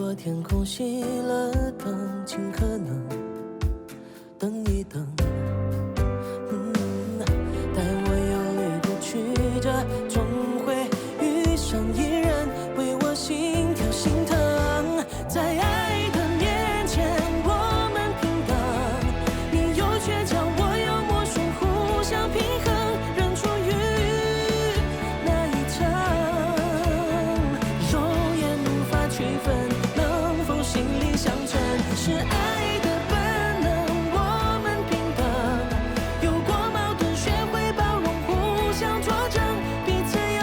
若天空熄了灯，尽可能等一等。但我有理不曲折，总会遇上一人为我心跳心疼。在爱的面前，我们平等，你有倔强，我有魔术，互相平衡，仍处于那一程，肉眼无法区分，能否心灵相称？是爱的本能，我们平等，有过矛盾，学会包容，互相作证，彼此有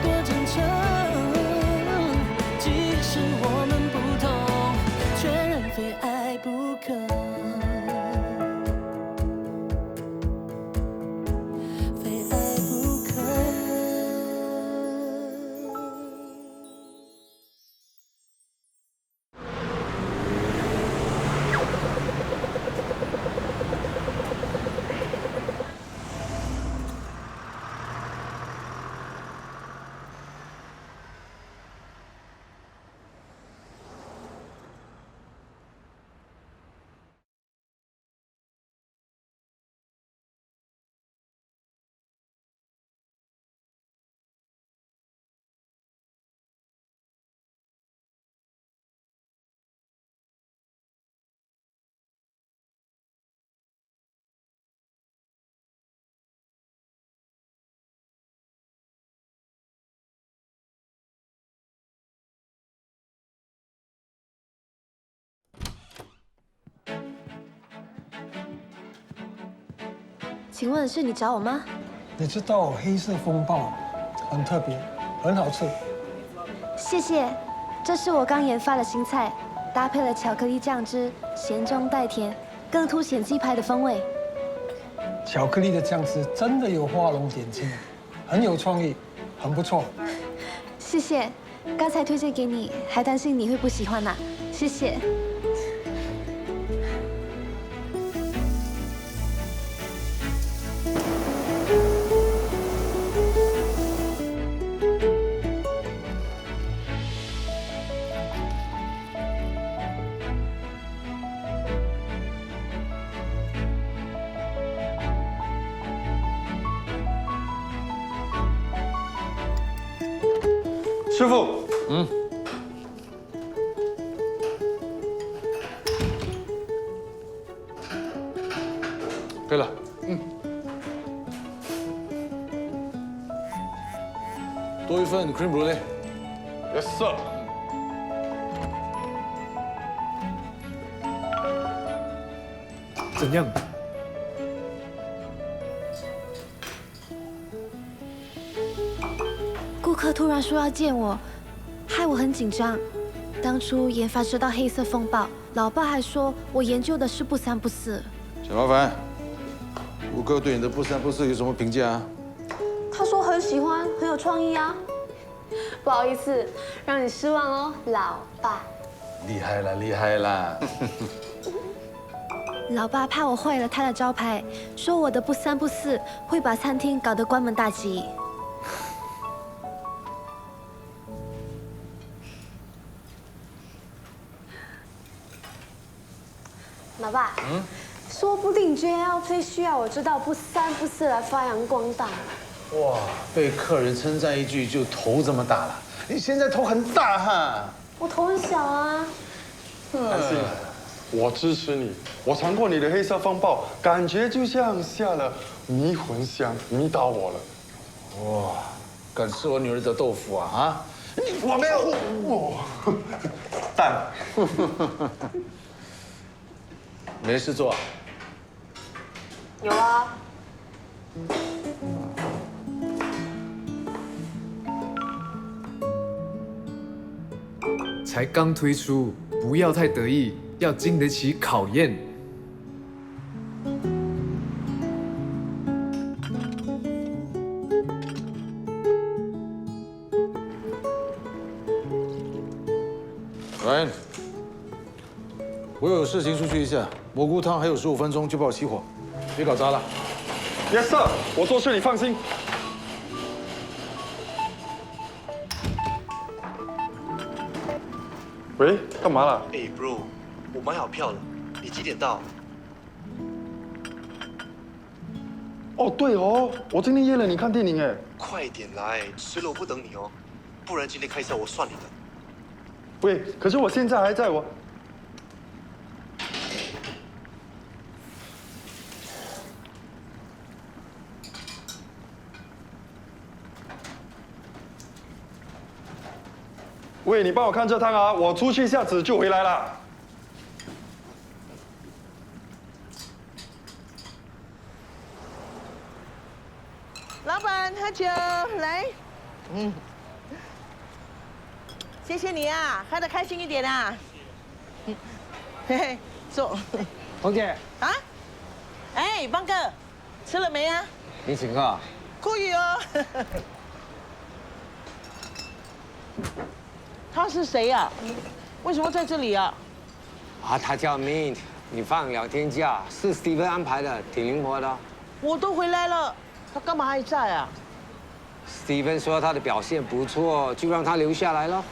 多真诚。即使我们不同，却仍非爱不可，非爱不可。请问是你找我吗？你知道黑色风暴很特别，很好吃。谢谢，这是我刚研发的新菜，搭配了巧克力酱汁，咸中带甜，更凸显鸡排的风味。巧克力的酱汁真的有画龙点睛，很有创意，很不错。谢谢，刚才推荐给你，还担心你会不喜欢呢。谢谢。师傅，可以了。多一份 cream brulee。 Yes sir。怎样？顾客突然说要见我，害我很紧张。当初研发这道黑色风暴，老爸还说我研究的是不三不四。小麻烦，顾客对你的不三不四有什么评价啊？他说很喜欢，很有创意啊。不好意思，让你失望哦，老爸。厉害了，厉害了！老爸怕我坏了他的招牌，说我的不三不四会把餐厅搞得关门大吉。老爸，说不定 JLP 需要我知道不三不四来发扬光大。哇，被客人称赞一句就头这么大了，你现在头很大哈。我头很小啊。安心，我支持你。我尝过你的黑色风暴，感觉就像下了迷魂香，迷倒我了。哇，敢吃我女儿的豆腐啊啊！我没有，蛋。没事做啊？有啊。才刚推出，不要太得意，要经得起考验。Ryan，我有事情出去一下，蘑菇汤还有15分钟就帮我起火，别搞砸了。Yes sir，我做事你放心。喂，干嘛啦？哎，bro，我买好票了，你几点到？哦，对哦，我今天约了你看电影哎。快点来，迟了我不等你哦，不然今天开销我算你的。喂，可是我现在还在我。喂，你帮我看这摊啊，我出去一下子就回来了。老板，喝酒来。谢谢你啊，喝得开心一点啊。嘿嘿，坐。红姐，啊？哎，邦哥，吃了没啊？你请客。酷宇哦。他是谁呀？为什么在这里啊？啊，他叫 Mint， 你放2天假，是 Steven 安排的，挺灵活的。我都回来了，他干嘛还在啊？ Steven 说他的表现不错，就让他留下来了。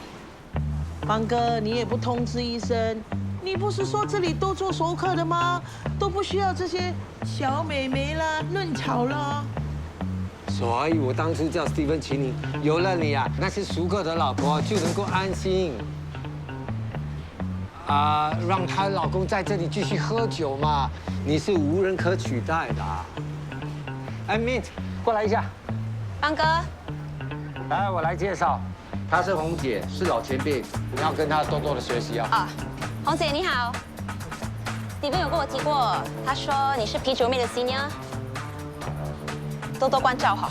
邦哥，你也不通知一声，你不是说这里都做熟客的吗？都不需要这些小美眉啦、嫩草啦。所以我当初叫 Steven 请你，有了你啊，那些熟客的老婆就能够安心。让她老公在这里继续喝酒嘛，你是无人可取代的。哎 ，Mint， 过来一下。邦哥，来，我来介绍，她是红姐，是老前辈，你要跟她多多的学习啊。啊，红姐你好。Steven 有跟我提过，他说你是啤酒妹的 senior， 多多关照哈。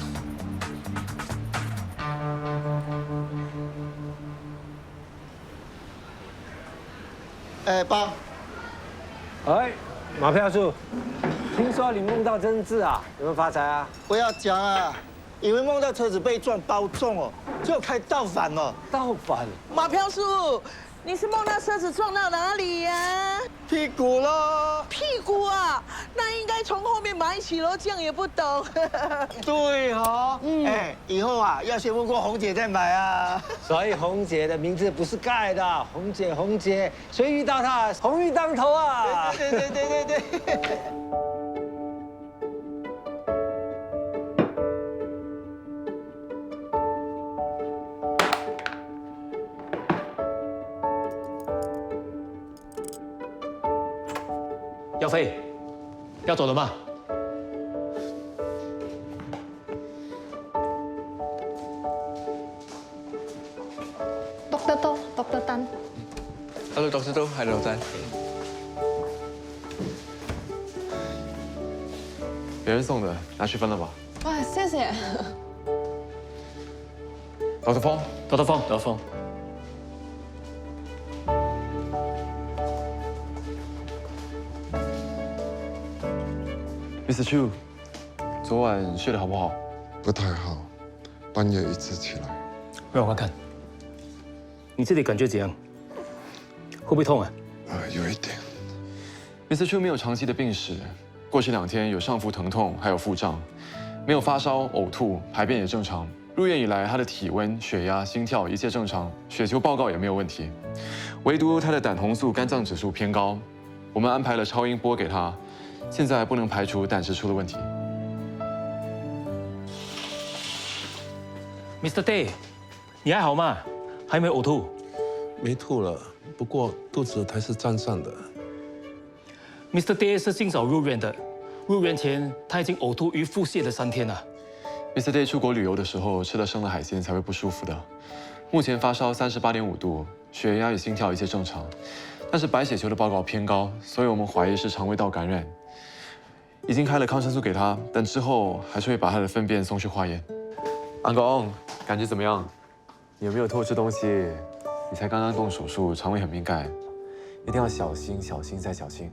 哎，爸。哎，马票树，听说你梦到真治啊，有没有发财啊？不要讲啊，以为梦到车子被撞包中哦，就开倒反了。倒反？马票叔，你是梦到车子撞到哪里呀？屁股咯。屁股啊，那应该从后面买起咯，这样也不懂。对哦，哎，以后啊要先问过红姐再买啊。所以红姐的名字不是盖的，红姐红姐，谁遇到她红运当头啊！对。耀飞，要走了吗？Dr. Tan。Hello Dr. Do，Hello Tan。别人送的，拿去分了吧。哇，谢谢。Dr. Fong。 Mr. Chu， 昨晚睡得好不好？不太好，半夜一直起来。让我看看，你这里感觉怎样？会不会痛啊？有一点。Mr. Chu 没有长期的病史，过去2天有上腹疼痛，还有腹胀，没有发烧、呕吐，排便也正常。入院以来，他的体温、血压、心跳一切正常，血球报告也没有问题，唯独他的胆红素、肝脏指数偏高。我们安排了超音波给他。 现在不能排除胆石出了问题。Mr. Day， 你还好吗？还没有呕吐？没吐了，不过肚子还是胀胀的。Mr. Day 是尽早入院的，入院前他已经呕吐与腹泻了3天了。Mr. Day 出国旅游的时候吃了生的海鲜才会不舒服的。目前发烧38.5度，血压与心跳一切正常，但是白血球的报告偏高，所以我们怀疑是肠胃道感染。 已经开了抗生素给他，但之后还是会把他的粪便送去化验。安公，感觉怎么样？你有没有偷吃东西？你才刚刚动手术，肠胃很敏感，一定要小心、小心再小心。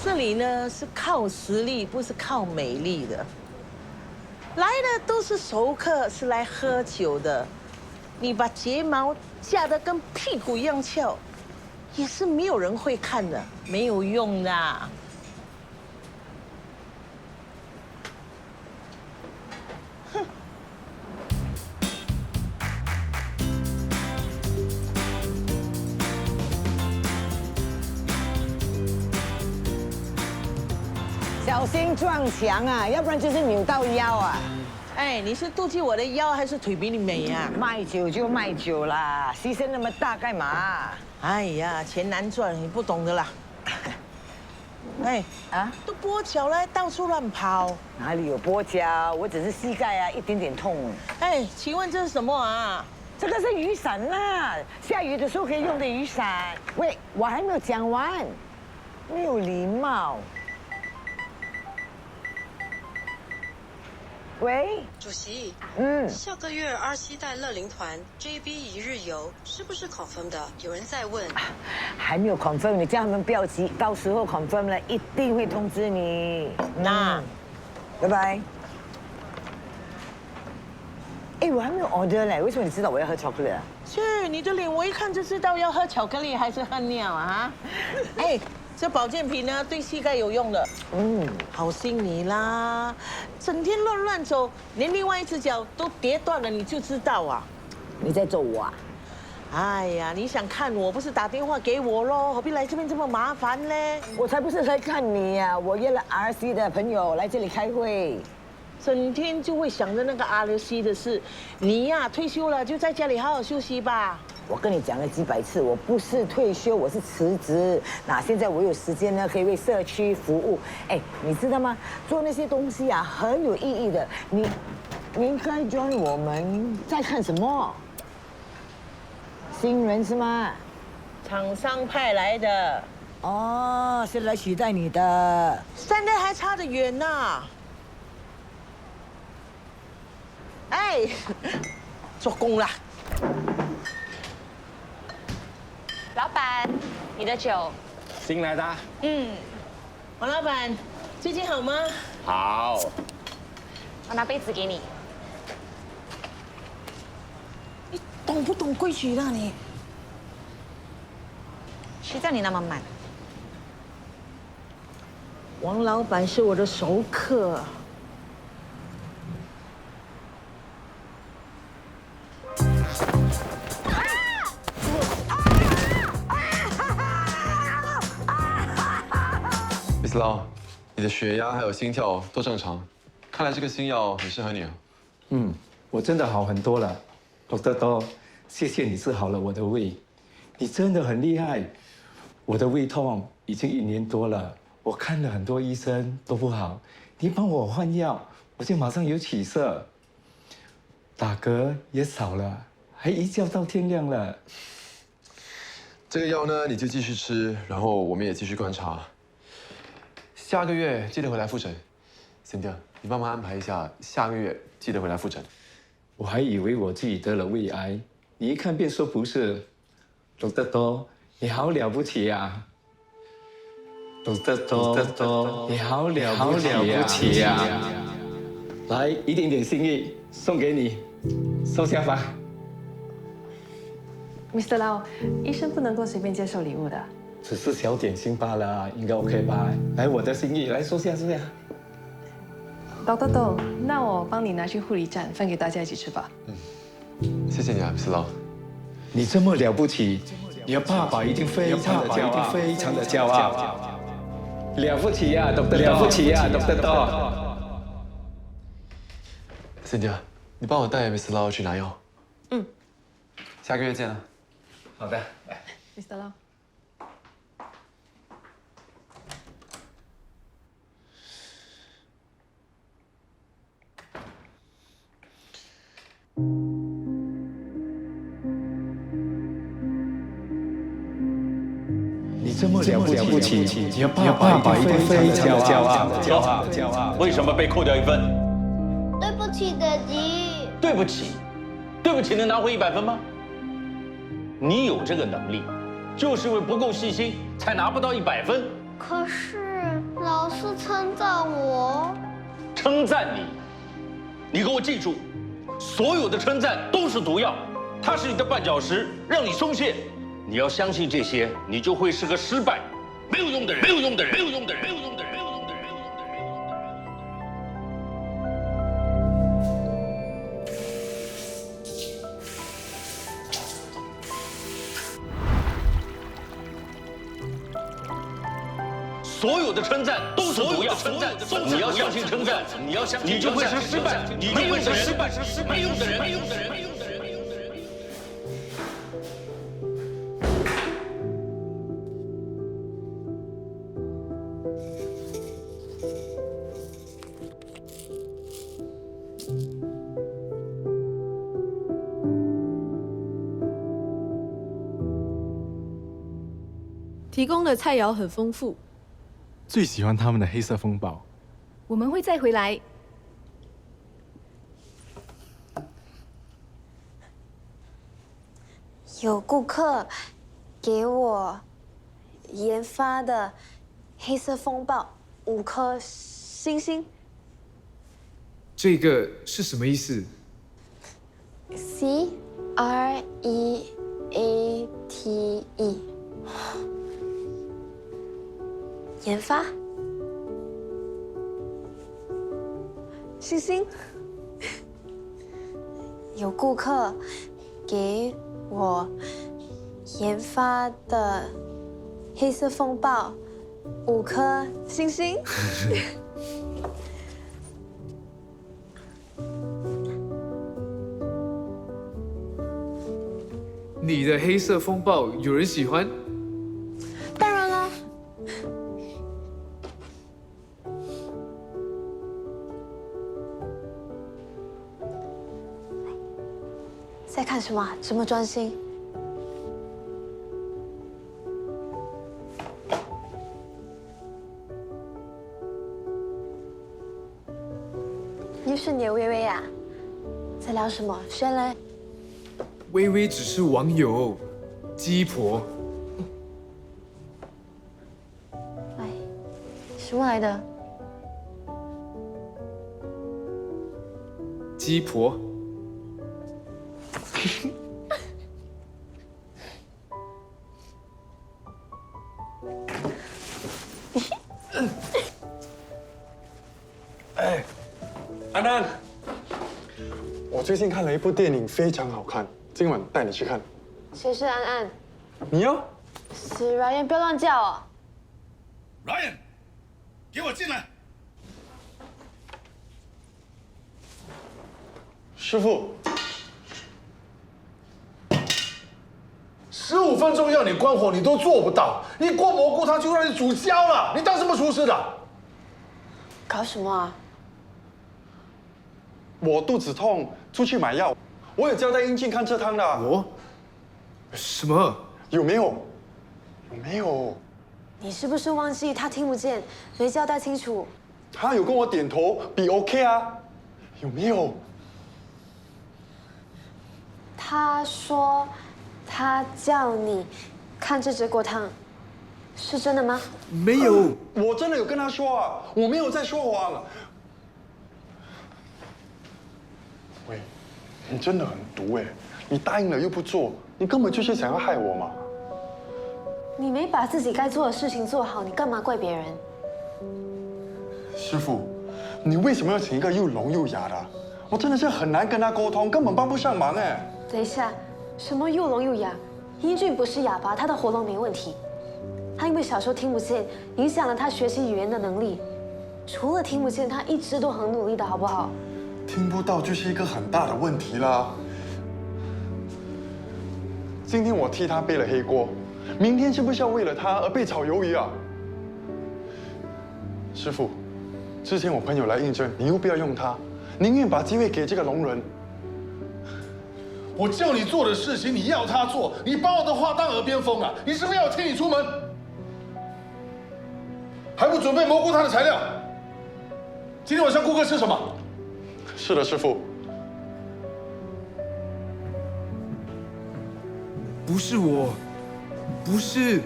这里呢是靠实力，不是靠美丽的。来的都是熟客，是来喝酒的。你把睫毛架得跟屁股一样翘，也是没有人会看的，没有用的。哼。小心撞墙啊，要不然就是扭到腰啊！哎，你是妒忌我的腰，还是腿比你美呀？卖酒就卖酒啦，牺牲那么大干嘛？哎呀，钱难赚，你不懂的啦。哎啊，都跛脚了，到处乱跑。哪里有跛脚？我只是膝盖啊，一点点痛。哎，请问这是什么啊？这个是雨伞啦，下雨的时候可以用的雨伞。喂，我还没有讲完，没有礼貌。喂，主席，下个月RC带乐龄团 JB 一日游是不是 confirm 的？有人在问，还没有 confirm， 你叫他们不要急，到时候 confirm 了一定会通知你。那，拜拜。哎，我还没有 order 嘞，为什么你知道我要喝巧克力啊？去，你的脸我一看就知道要喝巧克力还是喝尿啊？哎。这保健品呢，对膝盖有用的。好心你啦，整天乱走，连另外一只脚都跌断了，你就知道啊。你在揍我啊？哎呀，你想看我，不是打电话给我咯，何必来这边这么麻烦呢？我才不是来看你呀，我约了 RC 的朋友来这里开会。整天就会想着那个 RC 的事，你呀退休了就在家里好好休息吧。我跟你讲了几百次，我不是退休，我是辞职。那现在我有时间呢，可以为社区服务。哎，你知道吗？做那些东西啊，很有意义的。你应该 join 我们。在看什么？新人是吗？厂商派来的。哦，是来取代你的。现在还差得远呢。哎，做工啦。老板，你的酒。新来的。王老板，最近好吗？好。我拿杯子给你。你懂不懂规矩啦你？谁叫你那么慢？王老板是我的熟客。Miss Lau， 你的血压还有心跳都正常，看来这个新药很适合你啊。我真的好很多了，Dr. Do，谢谢你治好了我的胃，你真的很厉害。我的胃痛已经1年多了，我看了很多医生都不好，你帮我换药，我就马上有起色，打嗝也少了，还一觉到天亮了。这个药呢，你就继续吃，然后我们也继续观察。下个月记得回来复诊 ，Cynthia， 你帮忙安排一下，下个月记得回来复诊。我还以为我自己得了胃癌，你一看便说不是。Dr. Do， 你好了不起呀！Dr. Do， 你好了不起呀！来，一点点心意送给你，收下吧。Mr. Lau， 医生不能够随便接受礼物的。只是小点心罢了，应该 OK 吧？来，我的心意，来收下。Dr. Do， 那我帮你拿去护理站分给大家一起吃吧。谢谢你啊 ，Miss Lau。你这么了不起，你的爸爸一定非常的骄傲。了不起呀，Dr. Do。Cynthia， 你帮我带 Miss Lau 去拿药。下个月见啊。好的，来 ，Mr. Lau。你这么了不起，你的爸爸一定非常的骄傲。为什么被扣掉1分？对不起，爹地。对不起，能拿回100分吗？你有这个能力，就是因为不够细心，才拿不到100分。可是老师称赞我。称赞你，你给我记住，所有的称赞都是毒药，它是你的绊脚石，让你松懈。你要相信这些，你就会是个失败、没有用的人，没有用的人，没有用的人，没有用的人。所有的称赞都是毒药，你要相信称赞，你要相信，你就会是失败，你就会是失败，没用的人，没用的人，没用的人，没用的人。提供的菜肴很丰富，最喜欢他们的黑色风暴。我们会再回来。有顾客给我研发的黑色风暴5颗星星。这个是什么意思 ？CREATE。研发，星星，有顾客给我研发的黑色风暴5颗星星。你的黑色风暴有人喜欢？当然了。在看什么啊？这么专心？又是你的微微呀？在聊什么？轩嘞？微微只是网友，鸡婆。哎，什么来的？鸡婆。哎，安安，我最近看了一部电影，非常好看，今晚带你去看。谁是安安？你哦。是 Ryan， 不要乱叫哦。Ryan， 给我进来。师傅，15分钟要你关火，你都做不到。你过蘑菇汤就让你煮焦了，你当什么厨师的？搞什么啊？我肚子痛，出去买药。我有交代英俊看这汤的。我？什么？有没有？有没有？你是不是忘记他听不见，没交代清楚？他有跟我点头，比 OK 啊。有没有？他说他叫你看这只锅汤，是真的吗？没有，我真的有跟他说啊，我没有在说谎。喂，你真的很毒哎！你答应了又不做，你根本就是想要害我嘛！你没把自己该做的事情做好，你干嘛怪别人？师傅，你为什么要请一个又聋又哑的？我真的是很难跟他沟通，根本帮不上忙哎！等一下，什么又聋又哑？英俊不是哑巴，他的喉咙没问题。他因为小时候听不见，影响了他学习语言的能力。除了听不见，他一直都很努力的，好不好？听不到就是一个很大的问题啦。今天我替他背了黑锅，明天是不是要为了他而被炒鱿鱼啊？师傅，之前我朋友来应征，你又不要用他，宁愿把机会给这个聋人。我叫你做的事情，你要他做，你把我的话当耳边风啊！你是不是要我替你出门？还不准备蘑菇汤的材料？今天晚上顾客吃什么？是的，师傅。不是我，不是。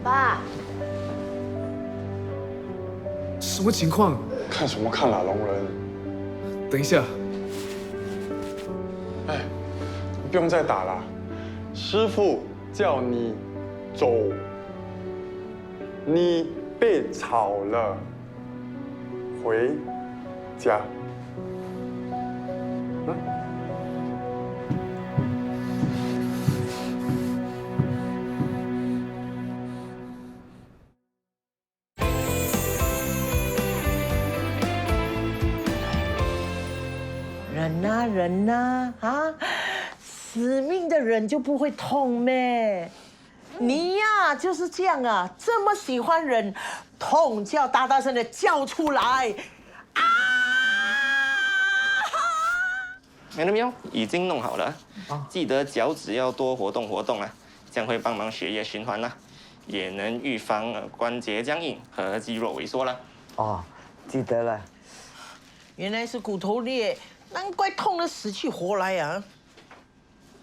爸，什么情况？看什么看啦，龙人？等一下。哎，你不用再打了，师傅叫你走，你被吵了，回家。忍呐啊！死命的忍就不会痛咩？你呀就是这样啊，这么喜欢忍，痛就要大大声的叫出来。没了没有，已经弄好了。记得脚趾要多活动活动啊，这样会帮忙血液循环啦，也能预防关节僵硬和肌肉萎缩啦。哦，记得了。原来是骨头裂，难怪痛得死去活来啊！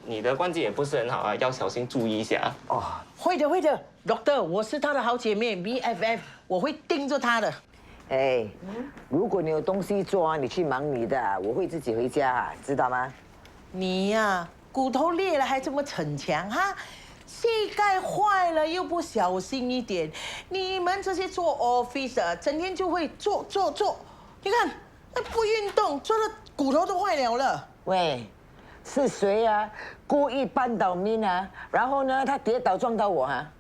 你的关节也不是很好啊，要小心注意一下。哦，会的会的 ，Doctor， 我是他的好姐妹 BFF， 我会盯着他的。哎，如果你有东西做啊，你去忙你的，我会自己回家，知道吗？你呀，骨头裂了还这么逞强哈，膝盖坏了又不小心一点。你们这些做 office 的，整天就会坐，你看，不运动，坐的骨头都坏了。喂，是谁啊？故意扳倒min啊？然后呢，他跌倒撞到我啊？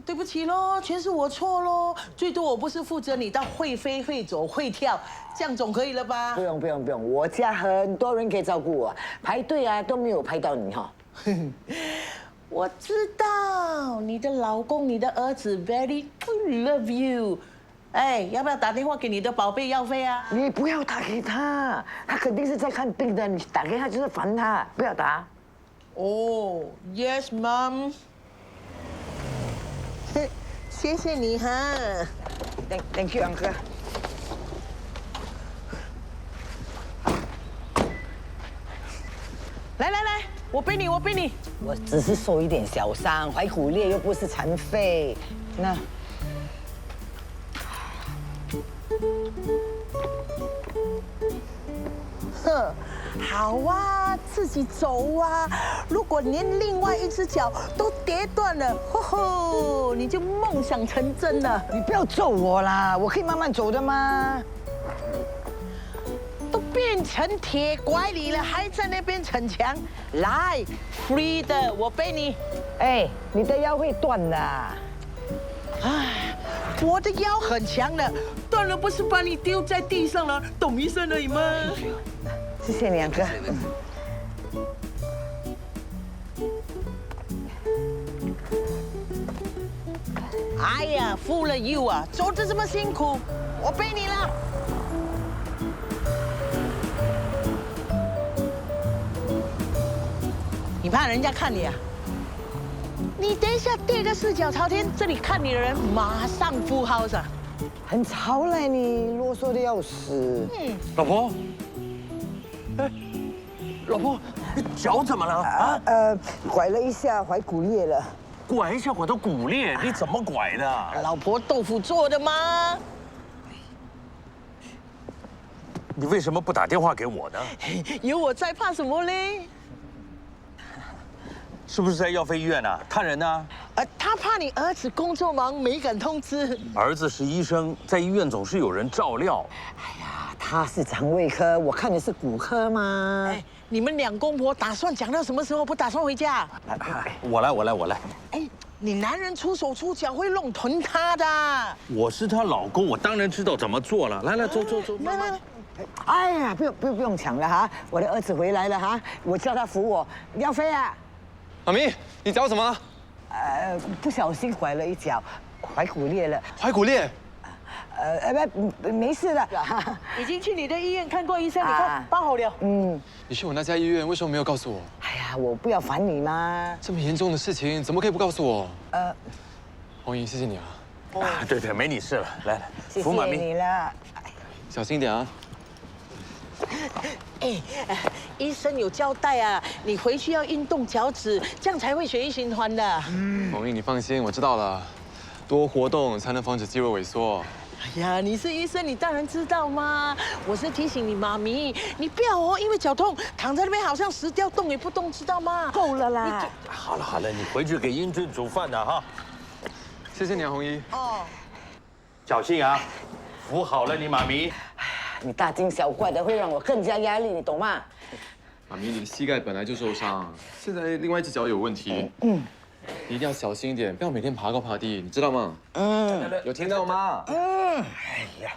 对不起喽，全是我错喽。最多我不是负责你到会飞会走会跳，这样总可以了吧？不用，我家很多人可以照顾我，排队啊都没有排到你哈。我知道你的老公、你的儿子 very love you。哎，要不要打电话给你的宝贝要费啊？你不要打给他，他肯定是在看病的，你打给他就是烦他，不要打。哦 ，Yes, Mom。谢谢你哈 ，Thank you, Uncle。来，我背你。我只是受一点小伤，踝骨裂又不是残废。那，好啊，自己走啊。如果连另外一只脚都跌断了，你就梦想成真了。你不要揍我啦，我可以慢慢走的吗？都变成铁拐李了，还在那边逞强。来 ，free 的，我背你。哎，你的腰会断的。哎，我的腰很强的，断了不是把你丢在地上了，咚一声而已吗？谢谢你，哥。哎呀，fool了 you 啊，走得这么辛苦，我背你了。你怕人家看你啊？你等一下垫个四脚朝天，这里看你的人马上full house啊！很吵嘞，你啰嗦的要死。老婆，哎，老婆，你脚怎么了啊？拐了一下，踝骨裂了。拐一下我的骨裂，你怎么拐的？老婆豆腐做的吗？你为什么不打电话给我呢？有我在，怕什么嘞？是不是在药费医院啊？看人呢？他怕你儿子工作忙，没敢通知。儿子是医生，在医院总是有人照料。哎呀，他是肠胃科，我看的是骨科嘛。哎，你们两公婆打算讲到什么时候？不打算回家？我来。哎，你男人出手出脚会弄疼他的。我是她老公，我当然知道怎么做了。来，走，来。哎呀，不用抢了哈，我的儿子回来了哈，我叫他扶我。耀飞啊，妈咪，你脚怎么了？不小心拐了一脚，踝骨裂了。踝骨裂？没事的。已经去你的医院看过医生，你看包好了。你去我那家医院，为什么没有告诉我？哎呀，我不要烦你嘛。这么严重的事情，怎么可以不告诉我？红姨，谢谢你啊。对，没你事了。来，扶妈咪。谢谢你了。小心点啊。哎，医生有交代啊，你回去要运动脚趾，这样才会血液循环的。红姨，你放心，我知道了。多活动才能防止肌肉萎缩。哎呀，你是医生，你当然知道嘛。我是提醒你妈咪，你不要哦，因为脚痛躺在那边好像石雕，动也不动，知道吗？够了啦。好了好了，你回去给英俊煮饭了哈。谢谢你啊，红衣。哦。小心啊，扶好了你妈咪。你大惊小怪的会让我更加压力，你懂吗？妈咪，你的膝盖本来就受伤，现在另外一只脚有问题。你一定要小心一点，不要每天爬高爬低，你知道吗？有听到吗？哎呀，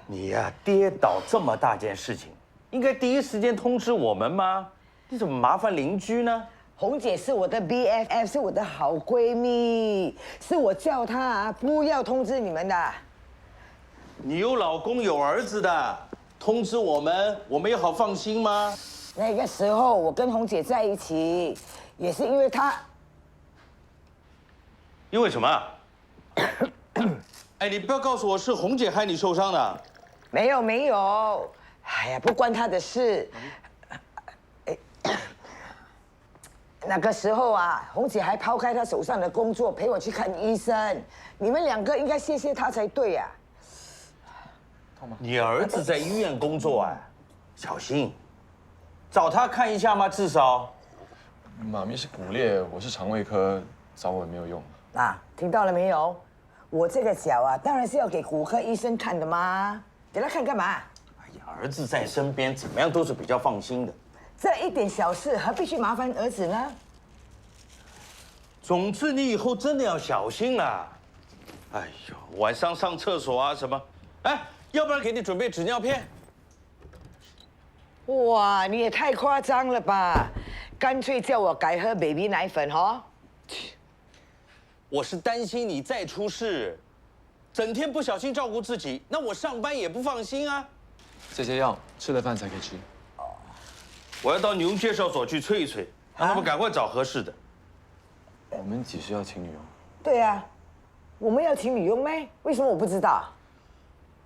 你呀，跌倒这么大件事情，应该第一时间通知我们吗？你怎么麻烦邻居呢？红姐是我的 BFF， 是我的好闺蜜，是我叫她不要通知你们的。你有老公有儿子的，通知我们，我们也好放心吗？那个时候我跟红姐在一起，也是因为她。因为什么？哎，你不要告诉我是红姐害你受伤的。没有没有，哎呀，不关她的事。那个时候啊，红姐还抛开她手上的工作陪我去看医生，你们两个应该谢谢她才对呀。你儿子在医院工作啊，小心，找他看一下吗？至少。妈咪是骨裂，我是肠胃科，找我也没有用。听到了没有？我这个脚啊，当然是要给骨科医生看的嘛。给他看干嘛？哎呀，儿子在身边，怎么样都是比较放心的。这一点小事，何必去麻烦儿子呢？总之，你以后真的要小心啦。哎呦，晚上上厕所啊什么？哎，要不然给你准备纸尿片。哇，你也太夸张了吧！干脆叫我改喝 baby 奶粉哦。我是担心你再出事，整天不小心照顾自己，那我上班也不放心啊。这些药吃了饭才可以吃。我要到女佣介绍所去催一催，让他们赶快找合适的。我们几时要请女佣？对啊，我们要请女佣咩？为什么我不知道？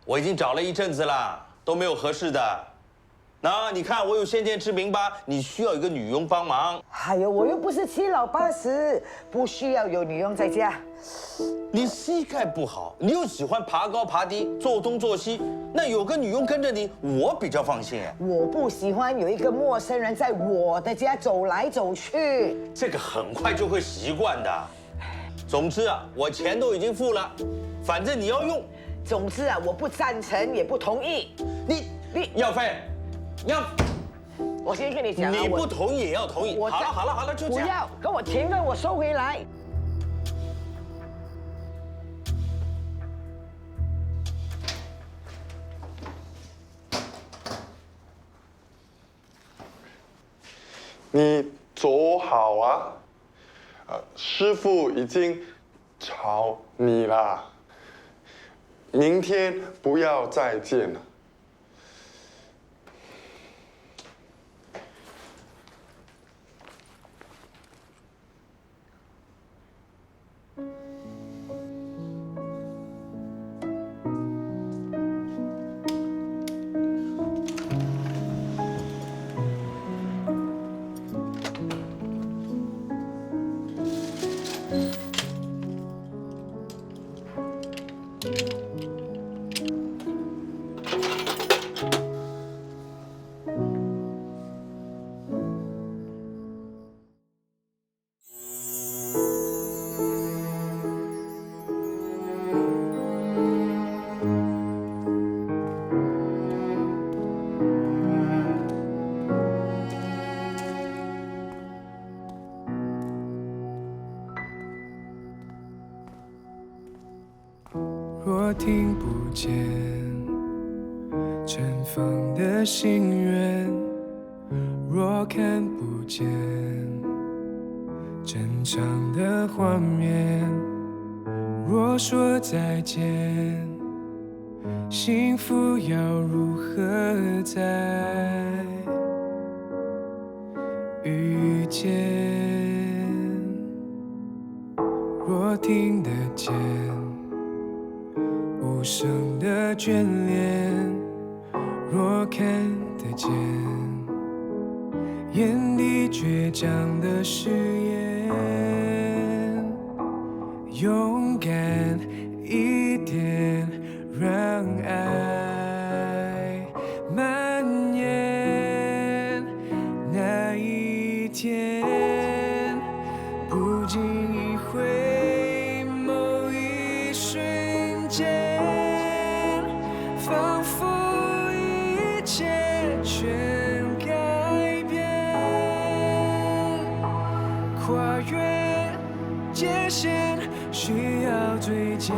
我已经找了一阵子了，都没有合适的。那你看，我有先见之明吧？你需要一个女佣帮忙。哎呦，我又不是七老八十，不需要有女佣在家。你膝盖不好，你又喜欢爬高爬低、做东做西，那有个女佣跟着你，我比较放心哎。我不喜欢有一个陌生人在我的家走来走去。这个很快就会习惯的。总之啊，我钱都已经付了，反正你要用。总之啊，我不赞成，也不同意。你耀飞，我先跟你讲，你不同意也要同意。好了，就这样。不要，跟我钱跟我收回来。你走好啊！师傅已经吵你了，明天不要再见了。若听不见尘封的心愿，若看不见正常的画面，若说再见，幸福要如何再遇见？若听得见无声的眷恋，若看得见眼底倔强的誓言，勇敢一点，让爱蔓延。那一天，不经意会某一瞬间，仿佛一切全改变。跨越界限，需要最坚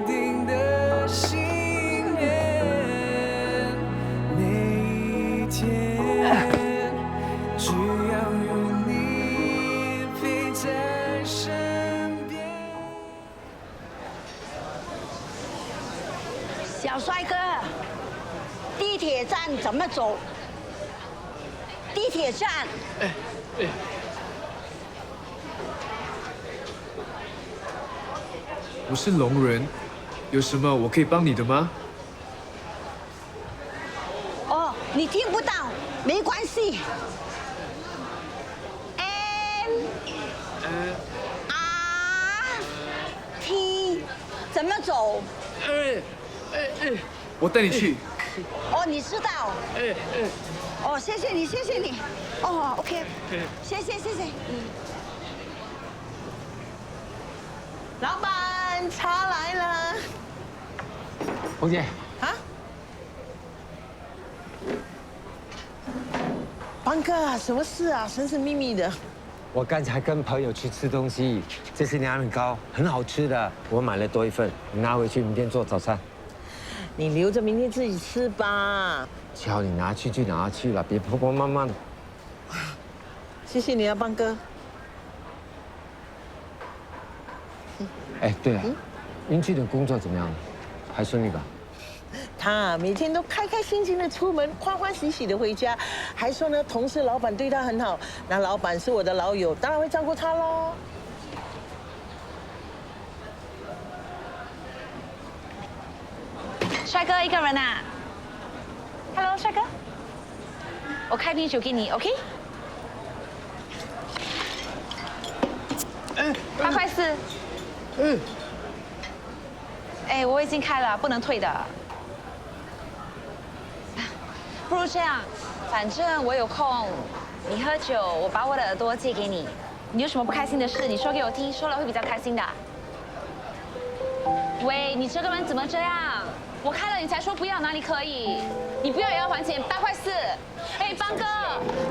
定的信念。每一天，只要有你陪在身边。小帅哥，地铁站怎么走？地铁站。我是聋人，有什么我可以帮你的吗？哦，你听不到，没关系。T 怎么走？我带你去。哦，你知道。哦，谢谢你，谢谢你。哦，OK，谢谢。老板，茶来了。红姐，啊？邦哥，什么事啊？神神秘秘的。我刚才跟朋友去吃东西，这是娘娘糕，很好吃的，我买了多一份，你拿回去明天做早餐。你留着明天自己吃吧。叫你拿去就拿去了，别婆婆妈妈的。谢谢你啊，邦哥。哎，对了，英俊的工作怎么样？还顺利吧？他每天都开开心心的出门，欢欢喜喜的回家，还说呢，同事、老板对他很好。那老板是我的老友，当然会照顾他喽。帅哥一个人啊 ？Hello， 帅哥，我开瓶酒给你 ，OK？ 8块4。哎，我已经开了，不能退的。不如这样，反正我有空，你喝酒，我把我的耳朵借给你。你有什么不开心的事，你说给我听，说了会比较开心的。喂，你这个人怎么这样？我开了你才说不要，哪里可以？你不要也要还钱，8块4。哎，邦哥，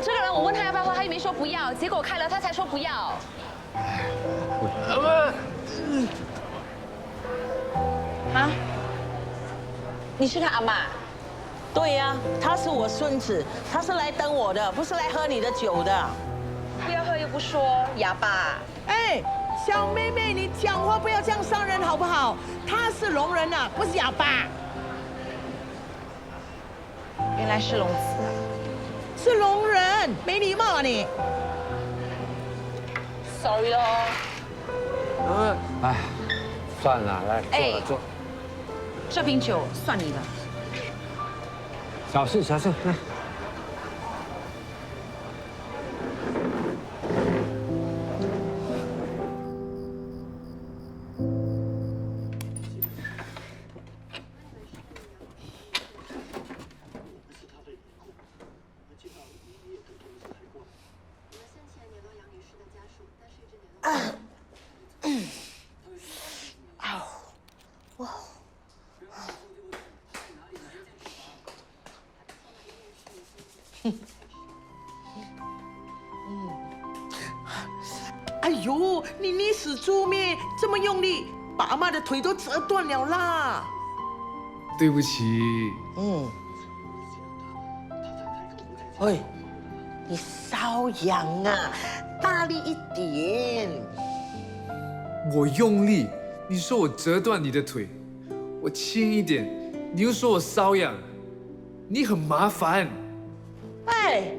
这个人我问他要不要喝，他又没说不要，结果我开了他才说不要。啊？你是他阿嬷？对呀，他是我孙子，他是来等我的，不是来喝你的酒的。不要喝又不说，哑巴。哎，小妹妹，你讲话不要这样伤人好不好？他是聋人啊，不是哑巴。原来是聋子啊。是聋人，没礼貌啊你。Sorry 咯。哎，算了，来坐。这瓶酒算你的。小事，来。哎呦，你死猪咩？这么用力，把阿妈的腿都折断了啦！对不起。喂，你瘙痒啊，大力一点。我用力，你说我折断你的腿；我轻一点，你又说我瘙痒。你很麻烦。哎，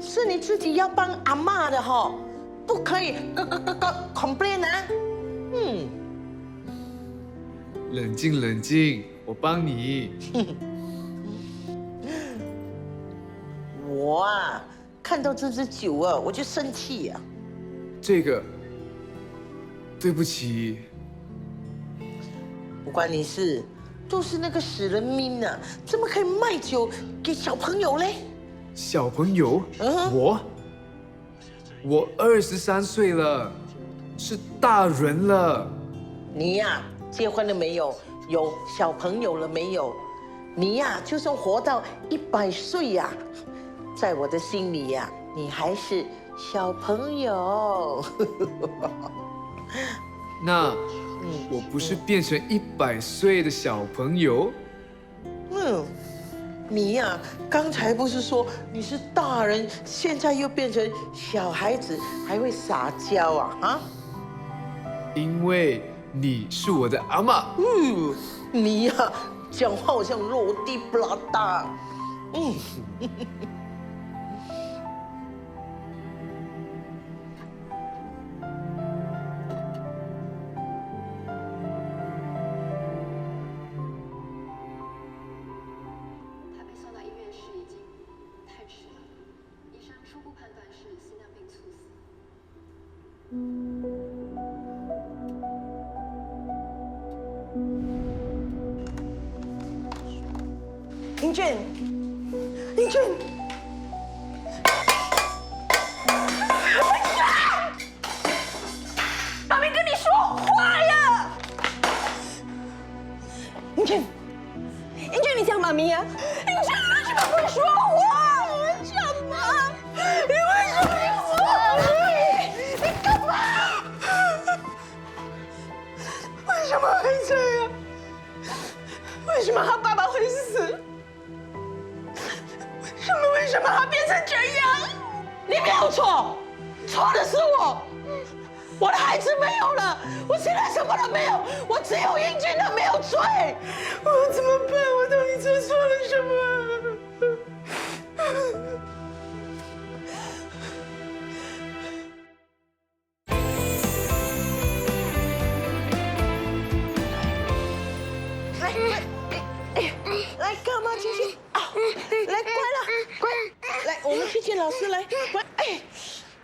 是你自己要帮阿妈的吼，不可以complain 啊。冷静，我帮你。我啊，看到这支酒啊，我就生气呀。这个，对不起。不关你事，都是那个死人命啊，怎么可以卖酒给小朋友嘞？小朋友？我23岁了，是大人了。你呀，结婚了没有？有小朋友了没有？你呀，就算活到100岁呀，在我的心里呀，你还是小朋友。那我不是变成100岁的小朋友？你呀，刚才不是说你是大人，现在又变成小孩子，还会撒娇啊？因为你是我的阿嬷。你呀，讲话好像落地不拉大。他被送到医院时已经太迟了，医生初步判断是心脏病猝死。英俊，英俊，妈咪跟你说话呀！英俊，英俊，你讲妈咪呀！英俊，你为什么不说话？我讲妈，你为什么要说？你干嘛？为什么会这样？为什么他爸爸会死？为什么他变成这样？你没有错，错的是我。我的孩子没有了，我现在什么都没有，我只有英俊，他没有罪。我怎么办？我到底做错了什么？来，干嘛进去？来，乖了，乖，来，我们去见老师，来，乖，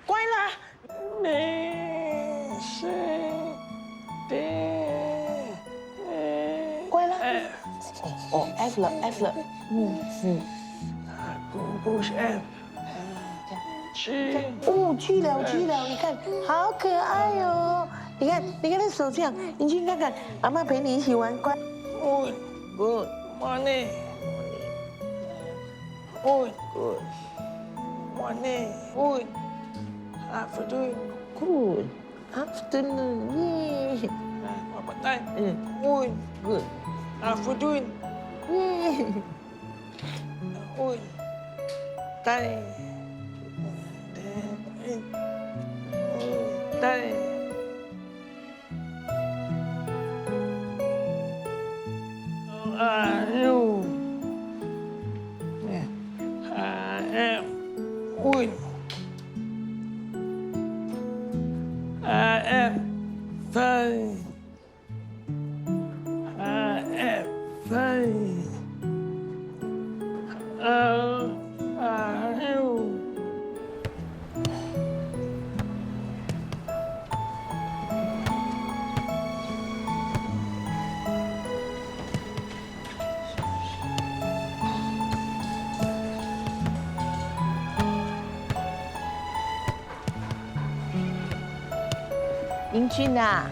乖啦，没事的，乖了。F 了，F 了，不是 F。G 了，你看，好可爱哟！你看那手这样，你去看看，阿嬷陪你一起玩，乖。Good， morning。Good， morning。Good， afternoon。Good， afternoon。耶。爸爸带。Good， afternoon。耶。Good， 带。带。Are you? I am good. I am fine. I am fine. How are you? 英俊啊，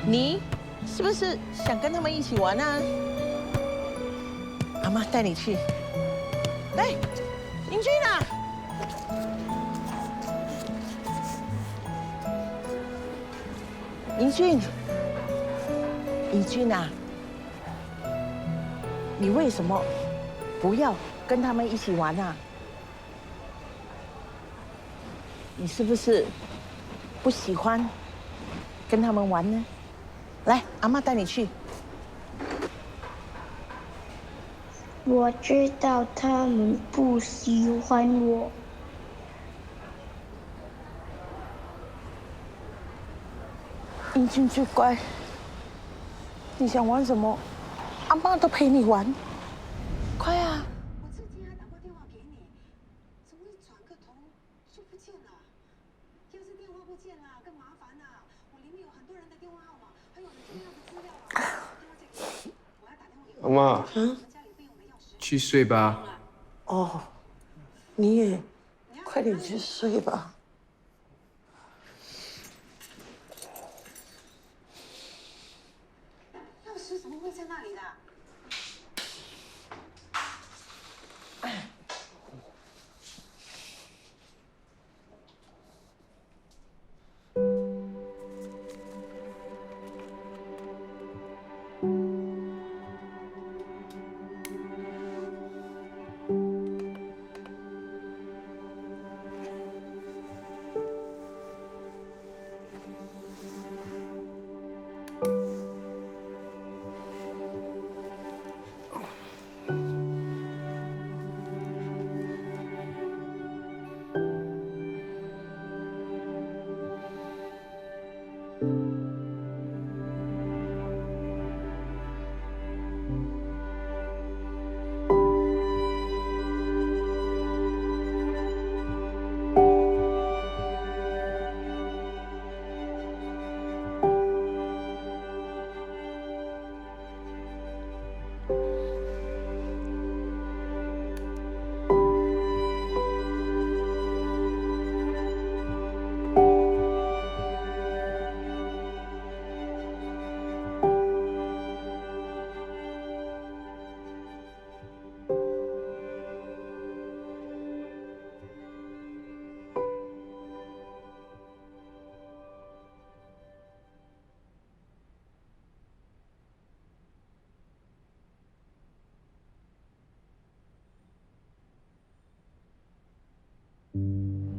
你是不是想跟他们一起玩啊？阿妈带你去。来，英俊啊，英俊啊，你为什么不要跟他们一起玩啊？你是不是不喜欢跟他们玩呢？来，阿嬷带你去。我知道他们不喜欢我。英俊最乖，你想玩什么，阿嬷都陪你玩。快啊！我之前还打过电话给你，怎么转个头就不见了？要是电话不见了，更麻烦了。我里面有很多人的电话号码，还有很重要的资料啊。妈，去睡吧。哦，你也快点去睡吧。钥匙怎么会在那里的？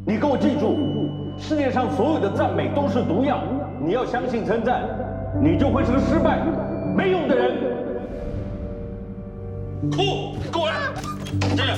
你给我记住，世界上所有的赞美都是毒药。你要相信称赞，你就会是个失败、没用的人。哭，给我来！站着。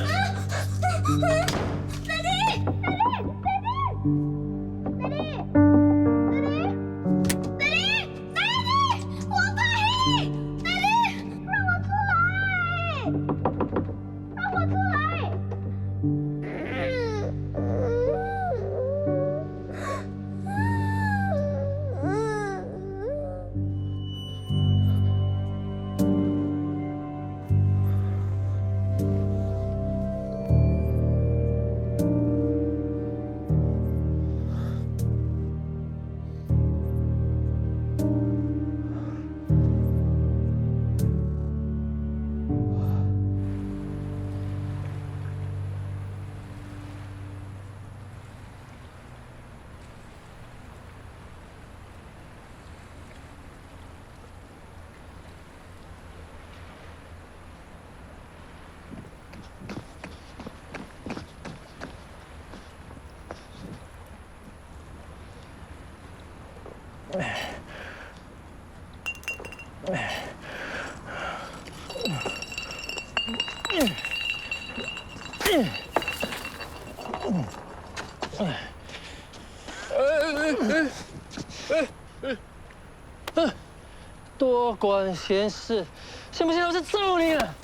多管闲事，信不信老子揍你了？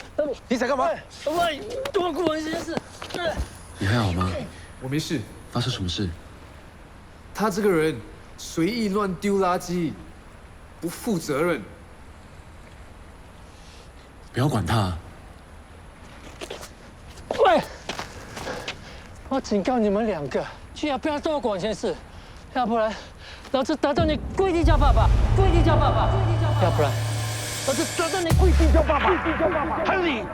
你想干嘛？喂，多管闲事。你还好吗？我没事。发生什么事？他这个人随意乱丢垃圾，不负责任。不要管他。喂，我警告你们两个，最好不要多管闲事，要不然老子打到你跪地叫爸爸，跪地叫爸爸，要不然老子打到你跪地叫爸爸，跪地叫爸爸。喊你！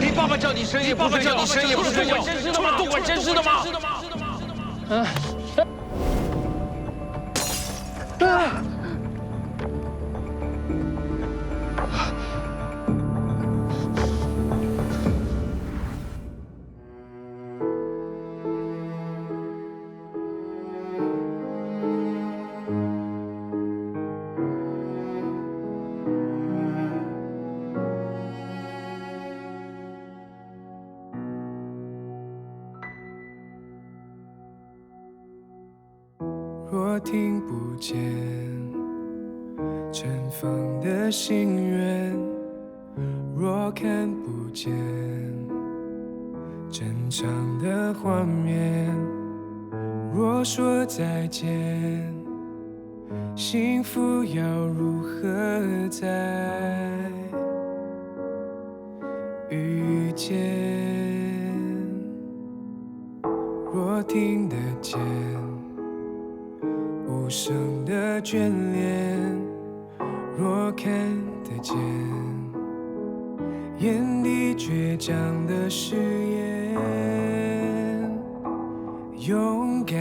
你爸爸叫你生也不睡觉，你生也不睡觉，除了多管闲事的吗？若听不见尘封的心愿，若看不见正常的画面，若说再见，幸福要如何再遇见？若听得见无声的眷恋，若看得见眼底倔强的誓言，勇敢